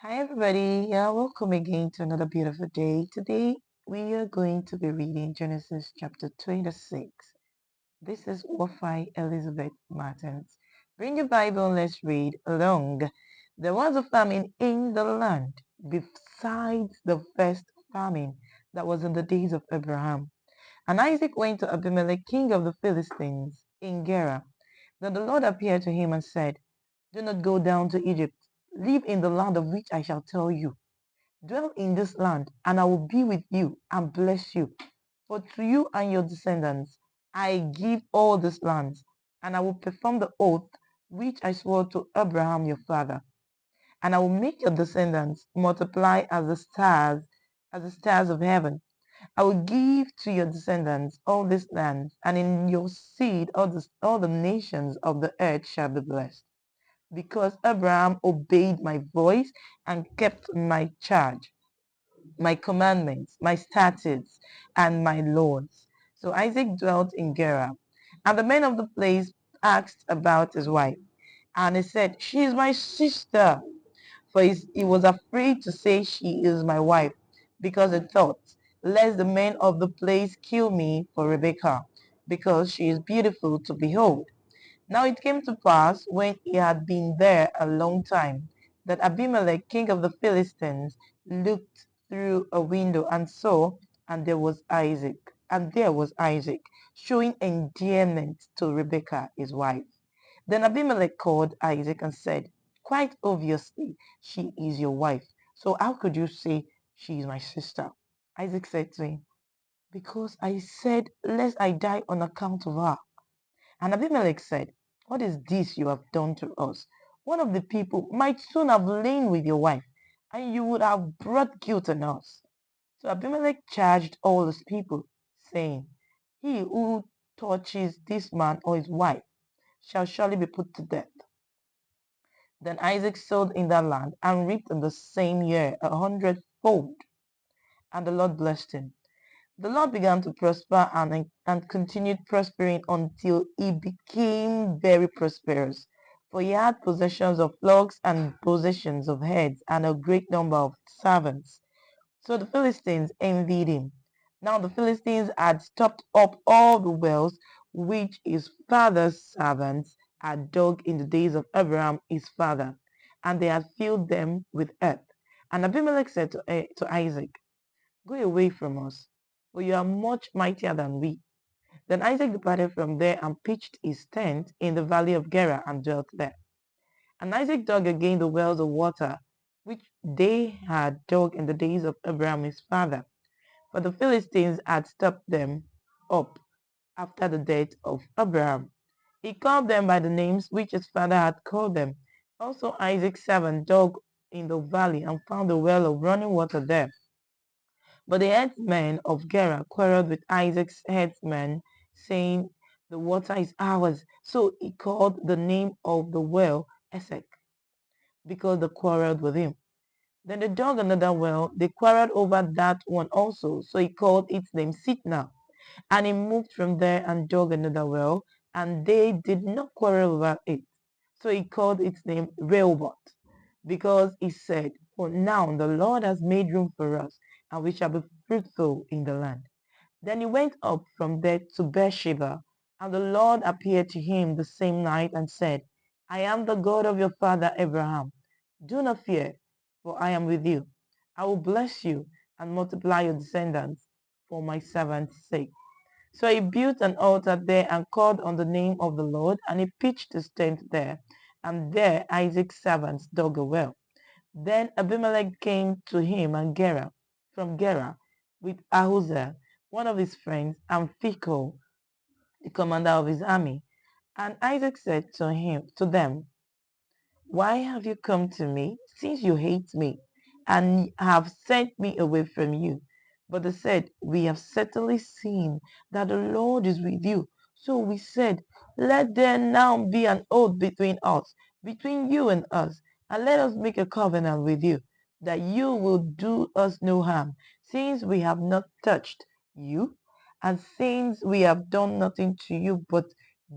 Hi everybody, welcome again to another beautiful day. Today we are going to be reading Genesis chapter 26. This is Wafai Elizabeth Martins. Bring your Bible and let's read along. There was a famine in the land besides the first famine that was in the days of Abraham. And Isaac went to Abimelech, king of the Philistines, in Gerar. Then the Lord appeared to him and said, Do not go down to Egypt. Live in the land of which I shall tell you. Dwell in this land, and I will be with you and bless you. For to you and your descendants I give all these lands, and I will perform the oath which I swore to Abraham your father. And I will make your descendants multiply as the stars of heaven. I will give to your descendants all these lands, and in your seed all the nations of the earth shall be blessed. Because Abraham obeyed my voice and kept my charge, my commandments, my statutes, and my laws. So Isaac dwelt in Gerar. And the men of the place asked about his wife. And he said, She is my sister. For he was afraid to say, She is my wife, because he thought, lest the men of the place kill me for Rebekah, because she is beautiful to behold. Now it came to pass, when he had been there a long time, that Abimelech, king of the Philistines, looked through a window and saw, and there was Isaac, showing endearment to Rebekah, his wife. Then Abimelech called Isaac and said, Quite obviously, she is your wife. So how could you say she is my sister? Isaac said to him, Because I said, lest I die on account of her. And Abimelech said, What is this you have done to us? One of the people might soon have lain with your wife, and you would have brought guilt on us. So Abimelech charged all his people, saying, He who touches this man or his wife shall surely be put to death. Then Isaac sowed in that land and reaped in the same year 100-fold, and the Lord blessed him. The Lord began to prosper and continued prospering until he became very prosperous. For he had possessions of flocks and possessions of herds and a great number of servants. So the Philistines envied him. Now the Philistines had stopped up all the wells which his father's servants had dug in the days of Abraham his father, and they had filled them with earth. And Abimelech said to Isaac, Go away from us, for you are much mightier than we. Then Isaac departed from there and pitched his tent in the valley of Gerar and dwelt there. And Isaac dug again the wells of water which they had dug in the days of Abraham his father, for the Philistines had stopped them up after the death of Abraham. He called them by the names which his father had called them. Also Isaac's servant dug in the valley and found a well of running water there. But the headsmen of Gerar quarreled with Isaac's headsmen, saying, The water is ours. So he called the name of the well Esek, because they quarreled with him. Then they dug another well. They quarreled over that one also. So he called its name Sitnah. And he moved from there and dug another well. And they did not quarrel over it. So he called its name Rehoboth, because he said, For now the Lord has made room for us, and we shall be fruitful in the land. Then he went up from there to Beersheba, and the Lord appeared to him the same night and said, I am the God of your father Abraham. Do not fear, for I am with you. I will bless you and multiply your descendants for my servant's sake. So he built an altar there and called on the name of the Lord, and he pitched his tent there. And there Isaac's servants dug a well. Then Abimelech came to him from Gerar, with Ahuzah, one of his friends, and Phicol, the commander of his army. And Isaac said to them, Why have you come to me, since you hate me, and have sent me away from you? But they said, We have certainly seen that the Lord is with you. So we said, Let there now be an oath between us, between you and us, and let us make a covenant with you, that you will do us no harm, since we have not touched you, and since we have done nothing to you but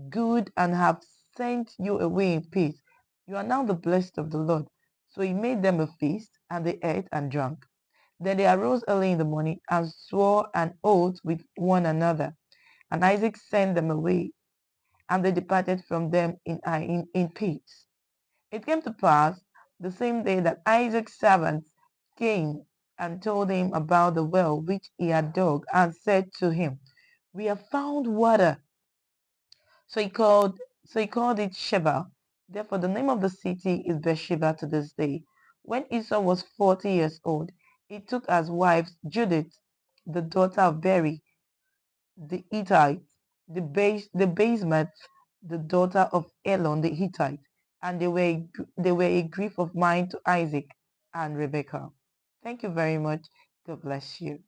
good, and have sent you away in peace. You are now the blessed of the Lord. So he made them a feast, and they ate and drank. Then they arose early in the morning and swore an oath with one another. And Isaac sent them away, and they departed from them in peace. It came to pass the same day that Isaac's servants came and told him about the well which he had dug, and said to him, "We have found water." So he called it Sheba. Therefore the name of the city is Beersheba to this day. When Esau was 40 years old, he took as wives Judith, the daughter of Beri, the Hittite, the Basemath, the daughter of Elon the Hittite, and they were a grief of mind to Isaac and Rebekah. Thank you very much. God bless you.